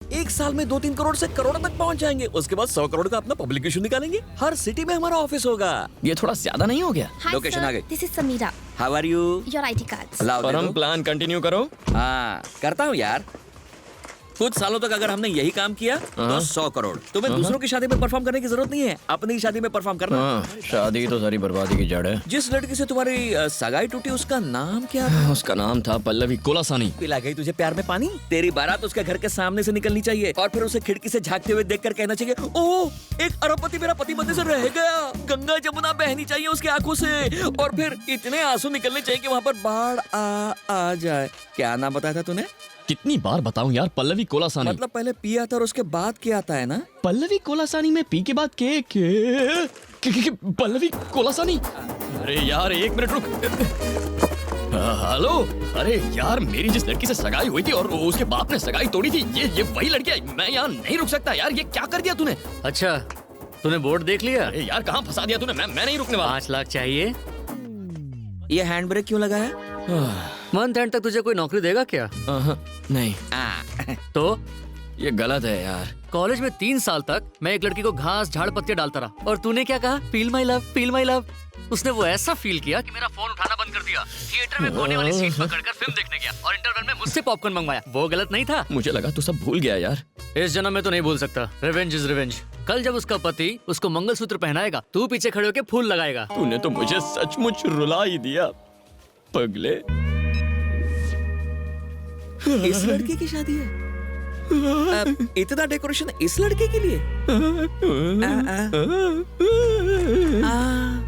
एक साल में 2-3 करोड़ से करोड़ तक पहुंच जाएंगे। उसके बाद 100 करोड़ का अपना पब्लिक इशू निकालेंगे। हर सिटी में हमारा ऑफिस होगा। ये थोड़ा ज्यादा नहीं हो गया? Hi Location sir, आ गई। this is Samira. How are you? Your ID cards. लाओ दे परम, दो। प्लान कंटिन्यू करो। हाँ करता हूँ यार। कुछ सालों तक अगर हमने यही काम किया तो 100 करोड़। तुम्हें दूसरों की शादी में परफॉर्म करने की जरूरत नहीं है, अपनी शादी में परफॉर्म करना। हाँ, शादी तो सारी बर्बादी की जड़ है। जिस लड़की से तुम्हारी सगाई टूटी उसका नाम क्या था? उसका नाम था पल्लवी कोलासानी। पिला गई तुझे प्यार में पानी? तेरी बारात उसके घर के सामने से निकलनी चाहिए और फिर उसे खिड़की से झांकते हुए देखकर कहना चाहिए, ओह एक अरबपति मेरा पति बनने से रह गया। गंगा जमुना बहनी चाहिए उसकी आंखों से और फिर इतने आंसू निकलने चाहिए कि वहाँ पर बाढ़ आ जाए। क्या नाम बताया था तूने? कितनी बार बताऊं यार, पल्लवी कोलासानी। मतलब पहले पी आता और उसके बाद क्या आता है ना? पल्लवी कोलासानी में पी के बाद के पल्लवी कोलासानी। अरे यार एक मिनट रुक। हेलो, अरे यार मेरी जिस लड़की से सगाई हुई थी और उसके बाप ने सगाई तोड़ी थी, ये वही लड़की है। मैं यहाँ नहीं रुक सकता यार, ये क्या कर दिया तूने? अच्छा, तूने बोर्ड देख लिया? अरे यार कहाँ फंसा दिया तूने? मैं नहीं रुकने वाला। 5 लाख चाहिए। ये हैंड ब्रेक क्यों लगाया? मंथ एंड तक तुझे कोई नौकरी देगा क्या? नहीं, तो ये गलत है यार। कॉलेज में 3 साल तक मैं एक लड़की को घास झाड़ पत्ते डालता रहा और तूने क्या कहा? Feel my love, feel my love. उसने वो ऐसा फील किया कि मेरा फोन उठाना बंद कर दिया, थिएटर में कोने वाली सीट पकड़कर फिल्म देखने गया और इंटरवल में मुझसे पॉपकॉर्न मंगवाया। वो गलत नहीं था? मुझे लगा तू सब भूल गया यार। इस जन्म में तो नहीं भूल सकता। Revenge is revenge. कल जब उसका पति उसको मंगलसूत्र पहनाएगा, तू पीछे खड़े होकर फूल लगाएगा। तूने तो मुझे सचमुच रुला ही दिया पगले। इस लड़के की शादी है? इतना डेकोरेशन इस लड़के के लिए?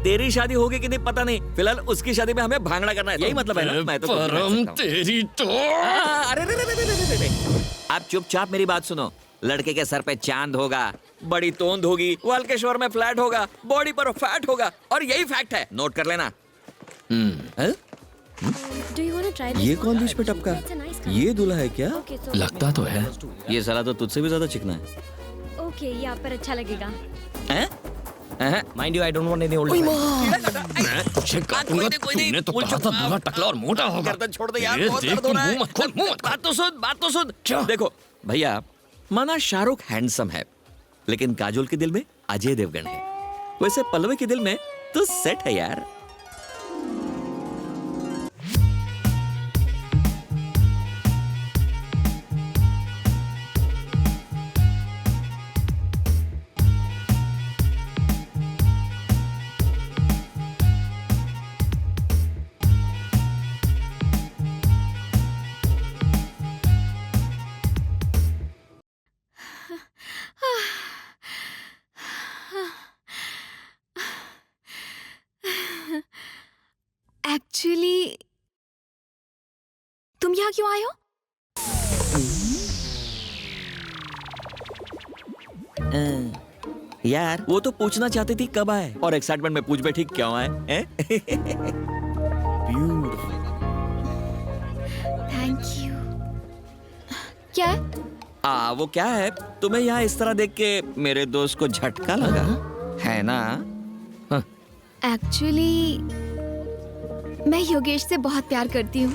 तेरी शादी होगी कि नहीं पता नहीं, फिलहाल उसकी शादी में हमें भांगड़ा करना है, यही मतलब है ना? मैं तो परम तेरी तो। अरे आप चुपचाप मेरी बात सुनो। लड़के के सर पे चांद होगा, बड़ी तोंद होगी, वाल्केश्वर में फ्लैट होगा, बॉडी पर फैट होगा और यही फैक्ट है, नोट कर लेना। Do you want to try this? ये one? कौन बीच पे टपका? It's a nice car. ये दूल्हा है क्या? Okay, so लगता तो है। ये साला तो तुझसे भी ज्यादा चिकना है। Okay, ये आप पर अच्छा लगेगा। Mind you, I don't want any old. मैं तुझे काटूंगा। तूने तो कहा था दूल्हा टकला और मोटा होगा। गर्दन छोड़ दे यार, ये बहुत देख, दर्द तू हो रहा है। मुंह मत खोल, मुंह मत खोल। बात तो सुन। क्या? देखो भैया, माना शाहरुख हैंडसम है, लेकिन काजोल के दिल में अजय देवगन है। वैसे पल्लवी के दिल में तो सेट है यार। Actually, तुम यहाँ क्यों आए हो? यार वो तो पूछना चाहती थी कब आए, और एक्साइटमेंट में पूछ बैठी क्यों आए। ब्यूटीफुल। Thank you. क्या है? वो क्या है, तुम्हें यहाँ इस तरह देख के मेरे दोस्त को झटका लगा है ना? Actually, मैं योगेश से बहुत प्यार करती हूँ।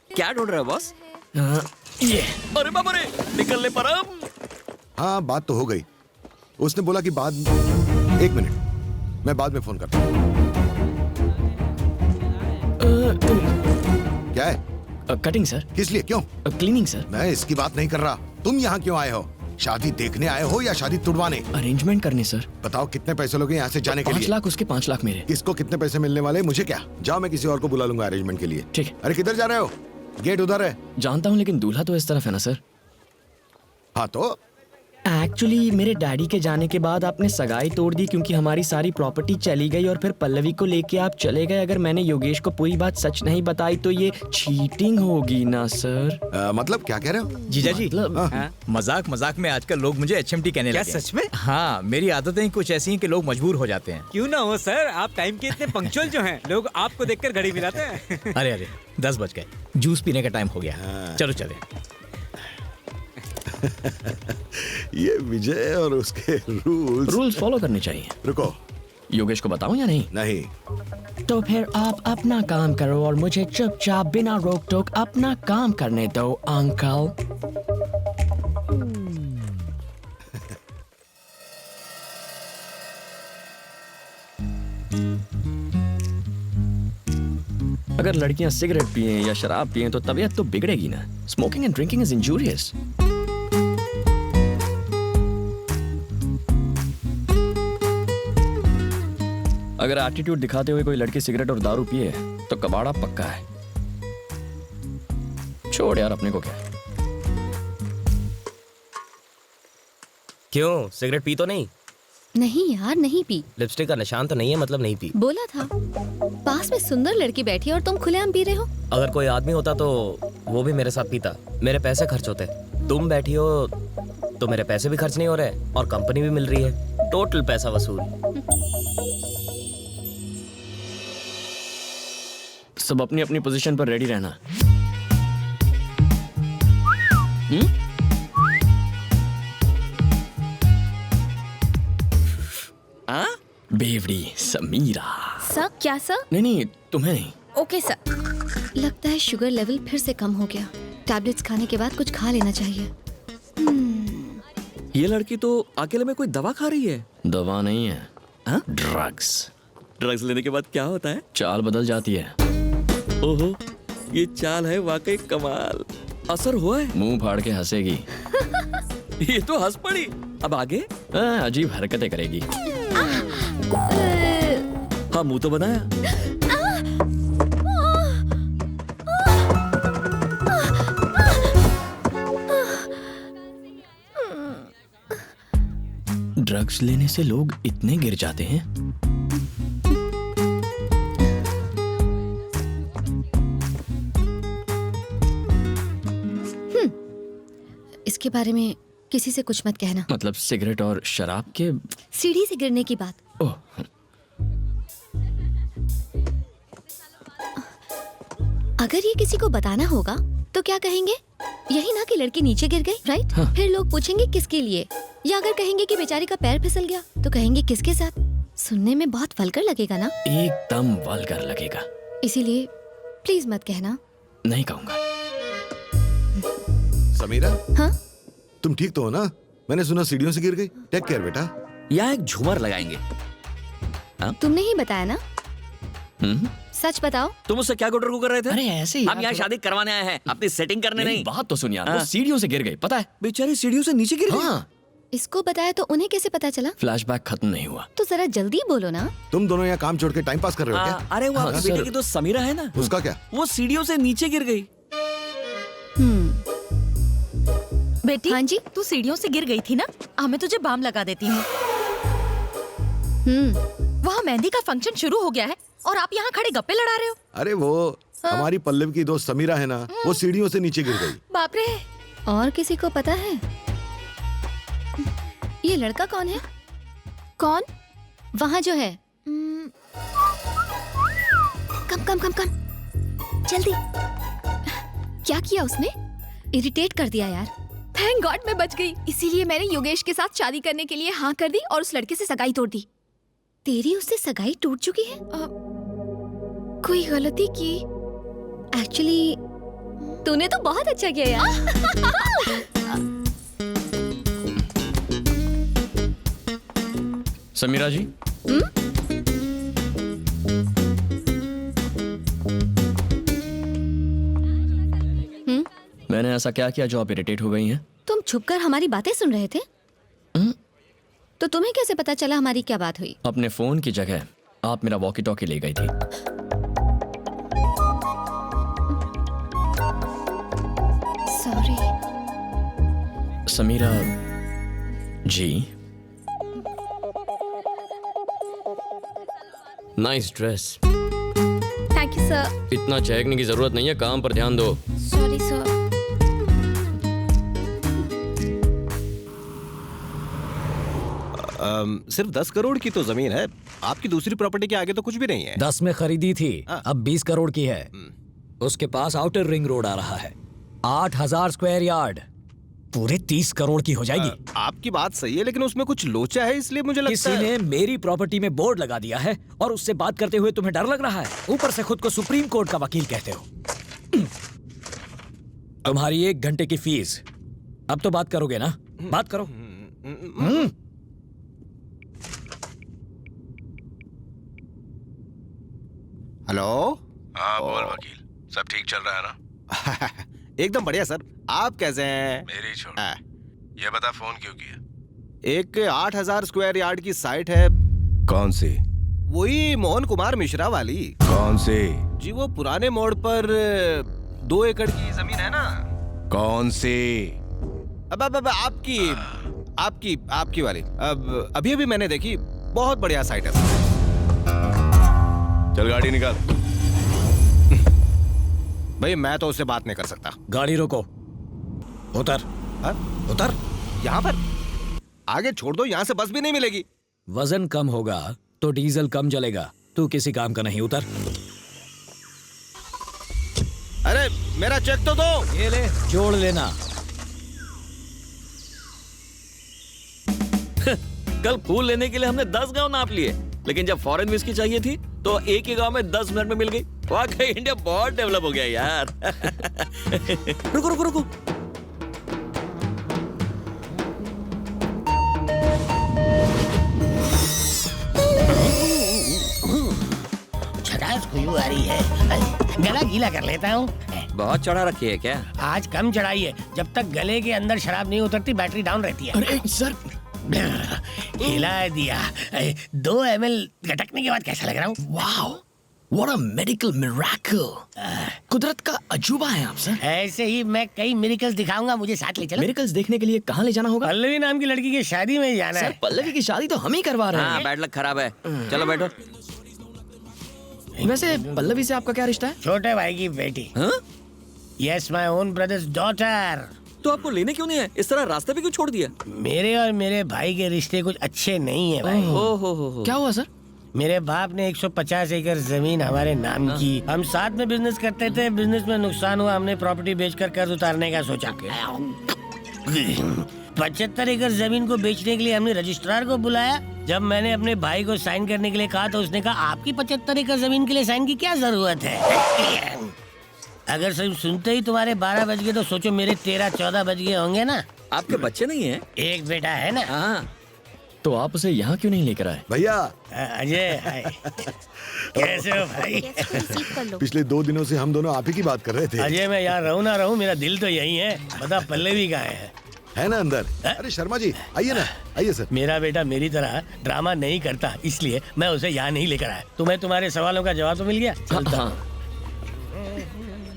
क्या ढूंढ रहे हो बॉस? ये अरे बाबा रे, निकल ले परम। हाँ बात तो हो गई। उसने बोला कि बाद। एक मिनट, मैं बाद में फोन करता हूँ। क्या है? Cutting sir. किस लिए? क्यों? Cleaning sir. मैं इसकी बात नहीं कर रहा। तुम यहाँ क्यों आए हो? शादी देखने आए हो या शादी तुड़वाने? अरेंजमेंट करने सर। बताओ कितने पैसे लोगे यहाँ से जाने के 5 लिए? लाख उसके, 5 लाख मेरे। किसको कितने पैसे मिलने वाले, मुझे क्या? जाओ, मैं किसी और को बुला लूंगा अरेंजमेंट के लिए। ठीक है। अरे किधर जा रहे हो? गेट उधर है। जानता हूँ, लेकिन दूल्हा तो इस तरफ है ना सर। हाँ तो एक्चुअली मेरे डैडी के जाने के बाद आपने सगाई तोड़ दी, क्योंकि हमारी सारी प्रॉपर्टी चली गई और फिर पल्लवी को लेके आप चले गए। अगर मैंने योगेश को पूरी बात सच नहीं बताई तो ये चीटिंग होगी ना सर? मतलब क्या कह रहे हो? जीजा जी, मतलब मजाक मजाक में आजकल लोग मुझे एचएमटी कहने लगे। क्या सच में? हाँ, मेरी आदतें ही कुछ ऐसी हैं कि लोग मजबूर हो जाते हैं। क्यों ना हो सर, आप टाइम के इतने पंक्चुअल जो हैं, लोग आपको देखकर घड़ी मिलाते हैं। अरे अरे 10 बज गए, जूस पीने का टाइम हो गया। चलो चले। ये विजय और उसके रूल्स फॉलो करने चाहिए। रुको, योगेश को बताऊं या नहीं? नहीं, तो फिर आप अपना काम करो और मुझे चुपचाप बिना रोक टोक अपना काम करने दो अंकल। अगर लड़कियां सिगरेट पिए या शराब पिए तो तबीयत तो बिगड़ेगी ना। Smoking and drinking is injurious. अगर एटीट्यूड दिखाते हुए कोई लड़की सिगरेट और दारू पिए तो कबाड़ा पक्का है। छोड़ यार, अपने को क्या। क्यों, सिगरेट पी तो नहीं? नहीं यार, नहीं पी। लिपस्टिक का निशान तो नहीं है, मतलब नहीं पी। बोला था। पास में सुंदर लड़की बैठी है और तुम खुलेआम पी रहे हो। अगर कोई आदमी होता तो वो भी मेरे साथ पीता, मेरे पैसे खर्च होते। तुम बैठी हो तो मेरे पैसे भी खर्च नहीं हो रहे और कंपनी भी मिल रही है। टोटल पैसा वसूल। सब अपनी अपनी पोजीशन पर रेडी रहना। बेवड़ी समीरा। सर, क्या सर? नहीं, तुम्हें नहीं। Okay sir. लगता है शुगर लेवल फिर से कम हो गया। टैबलेट्स खाने के बाद कुछ खा लेना चाहिए। ये लड़की तो अकेले में कोई दवा खा रही है। दवा नहीं है, ड्रग्स। ड्रग्स लेने के बाद क्या होता है? चाल बदल जाती है। ओहो, ये चाल है वाकई कमाल। असर हुआ है? मुंह फाड़ के हंसेगी। ये तो हंस पड़ी। अब आगे? अजीब हरकतें करेगी। हाँ, मुंह तो बनाया। ड्रग्स लेने से लोग इतने गिर जाते हैं। इसके बारे में किसी से कुछ मत कहना। मतलब सिगरेट और शराब के? सीढ़ी से गिरने की बात। ओह, अगर ये किसी को बताना होगा तो क्या कहेंगे? यही ना कि लड़की नीचे गिर गई, राइट? हाँ। फिर लोग पूछेंगे किसके लिए, या अगर कहेंगे कि बेचारी का पैर फिसल गया तो कहेंगे किसके साथ। सुनने में बहुत वल्गर लगेगा ना? एकदम वल्गर लगेगा। इसीलिए प्लीज मत कहना। नहीं कहूंगा। समीरा, हाँ? तुम ठीक तो हो ना? मैंने सुना सीढ़ियों से गिर गई। टेक केयर बेटा। यहाँ एक झूमर लगाएंगे। तुमने ही बताया ना? सच बताओ। तुम उससे क्या गुटर कर रहे थे? अरे ऐसे ही हम यहाँ शादी करवाने आए हैं, अपनी सेटिंग करने मेरी नहीं। बात तो सुन यार, हाँ। वो सीढ़ियों से गिर गई, पता है? बेचारी सीढ़ियों से नीचे गिर गई। हाँ। इसको बताया तो उन्हें कैसे पता चला? फ्लैशबैक खत्म नहीं हुआ। तो जरा जल्दी बोलो ना। तुम दोनों यहाँ काम छोड़ के टाइम पास कर रहे हो क्या? अरे वो हाँ, आपकी सर। बेटे की दोस्त समीरा है ना, उसका क्या? वो सीढ़ियों से नीचे गिर गई। बेटी, हाँ जी? तू सीढ़ियों से गिर गई थी ना? मैं तुझे बाम लगा देती हूँ। वहाँ मेहंदी का फंक्शन शुरू हो गया है और आप यहाँ खड़े गप्पे लड़ा रहे हो। अरे वो हमारी पल्लव की दोस्त समीरा है ना, वो सीढ़ियों से नीचे गिर गई। बाप रे। और किसी को पता है? ये लड़का कौन है? कौन? वहाँ जो है। कम कम कम कम, जल्दी। क्या किया उसने? इरिटेट कर दिया यार। थैंक गॉड मैं बच गई। इसीलिए मैंने योगेश के साथ शादी करने के लिए हाँ कर दी और उस लड़के से सगाई तोड़ दी। तेरी उससे सगाई टूट चुकी है? कोई गलती की? एक्चुअली तूने तो बहुत अच्छा किया यार। समीरा जी, मैंने ऐसा क्या किया जो आप इरिटेट हो गई हैं? तुम छुपकर हमारी बातें सुन रहे थे? तो तुम्हें कैसे पता चला हमारी क्या बात हुई? अपने फोन की जगह आप मेरा वॉकी टॉकी ले गई थी। Sorry. Samira ji, nice dress. Thank you sir. इतना चहकने की जरूरत नहीं है, काम पर ध्यान दो। Sorry sir. सिर्फ 10 करोड़ की तो जमीन है, आपकी दूसरी प्रॉपर्टी के आगे तो कुछ भी नहीं है। 10 में खरीदी थी, अब 20 करोड़ की है। उसके पास आउटर रिंग रोड आ रहा है, 8000 स्क्वायर यार्ड। पूरे 30 करोड़ की हो जाएगी। आपकी बात सही है, लेकिन उसमें कुछ लोचा है, इसलिए मुझे लगता किसी है ने मेरी प्रॉपर्टी में बोर्ड लगा दिया है और उससे बात करते हुए तुम्हें डर लग रहा है। ऊपर से खुद को सुप्रीम कोर्ट का वकील कहते हो। तुम्हारी 1 घंटे की फीस। अब तो बात करोगे ना? बात करो। हेलो। हाँ बोल वकील, सब ठीक चल रहा है ना? एकदम बढ़िया सर, आप कैसे हैं? मेरी छोड़, ये बता फोन क्यों किया? एक 8000 स्क्वायर यार्ड की साइट है। कौन सी? वही मोहन कुमार मिश्रा वाली। कौन सी? जी वो पुराने मोड़ पर 2 एकड़ की जमीन है ना। कौन सी? अब आपकी वाली। अब अभी मैंने देखी, बहुत बढ़िया साइट है। चल गाड़ी निकाल। भाई मैं तो उससे बात नहीं कर सकता। गाड़ी रोको, उतर। उतर। यहाँ पर आगे छोड़ दो, यहाँ से बस भी नहीं मिलेगी। वजन कम होगा तो डीजल कम जलेगा। तू किसी काम का नहीं, उतर। अरे मेरा चेक तो दो। ये ले, जोड़ लेना। कल फूल लेने के लिए हमने 10 गांव नाप लिए, लेकिन जब फॉरेन विस्की चाहिए थी तो एक ही गांव में 10 मिनट में मिल गई। वाकई इंडिया बहुत डेवलप हो गया यार। रुको रुको रुको, खुशबू आ रही है। गला गीला कर लेता हूँ। बहुत चढ़ा रखी है क्या? आज कम चढ़ाई है। जब तक गले के अंदर शराब नहीं उतरती बैटरी डाउन रहती है। अरे सर, हिला दिया। 2 ml गटकने के बाद कैसा लग रहा हूँ? Wow, what a medical miracle. कुदरत का अजूबा है आप सर। ऐसे ही मैं कई मिरेकल्स दिखाऊंगा, मुझे साथ ले चलो। मिरेकल्स देखने के लिए कहाँ ले जाना होगा? पल्लवी नाम की लड़की की शादी में जाना है। सर पल्लवी की शादी तो हम ही करवा रहे हैं। हाँ, बैड लक खराब है। चलो बैठो। वैसे पल्लवी से आपका क्या रिश्ता है? छोटे भाई की बेटी। Yes, my own brothers daughter. तो आपको लेने क्यों नहीं है? इस तरह रास्ते पे क्यों छोड़ दिया? मेरे और मेरे भाई के रिश्ते कुछ अच्छे नहीं है भाई। हो। क्या हुआ सर? मेरे बाप ने 150 एकड़ जमीन हमारे नाम की। हम साथ में बिजनेस करते थे, बिजनेस में नुकसान हुआ, हमने प्रॉपर्टी बेचकर कर्ज उतारने का सोचा। 75 एकड़ जमीन को बेचने के लिए हमने रजिस्ट्रार को बुलाया। जब मैंने अपने भाई को साइन करने के लिए कहा तो उसने कहा आपकी 75 एकड़ जमीन के लिए साइन की क्या जरूरत है? अगर सिर्फ सुनते ही तुम्हारे 12 बज गए तो सोचो मेरे 13-14 बज गए होंगे ना। आपके बच्चे नहीं है? एक बेटा है ना। हाँ। तो आप उसे यहाँ क्यों नहीं लेकर आए? भैया अजय, कैसे हो भाई? पिछले 2 दिनों से हम दोनों आप ही की बात कर रहे थे। अजय मैं यहाँ रहूँ ना रहूँ, मेरा दिल तो यही है। बता पल्लवी कहाँ है ना अंदर? अरे शर्मा जी आइए ना, आइए सर। मेरा बेटा मेरी तरह ड्रामा नहीं करता, इसलिए मैं उसे यहाँ नहीं लेकर आया। तुम्हें तुम्हारे सवालों का जवाब तो मिल गया। हाँ।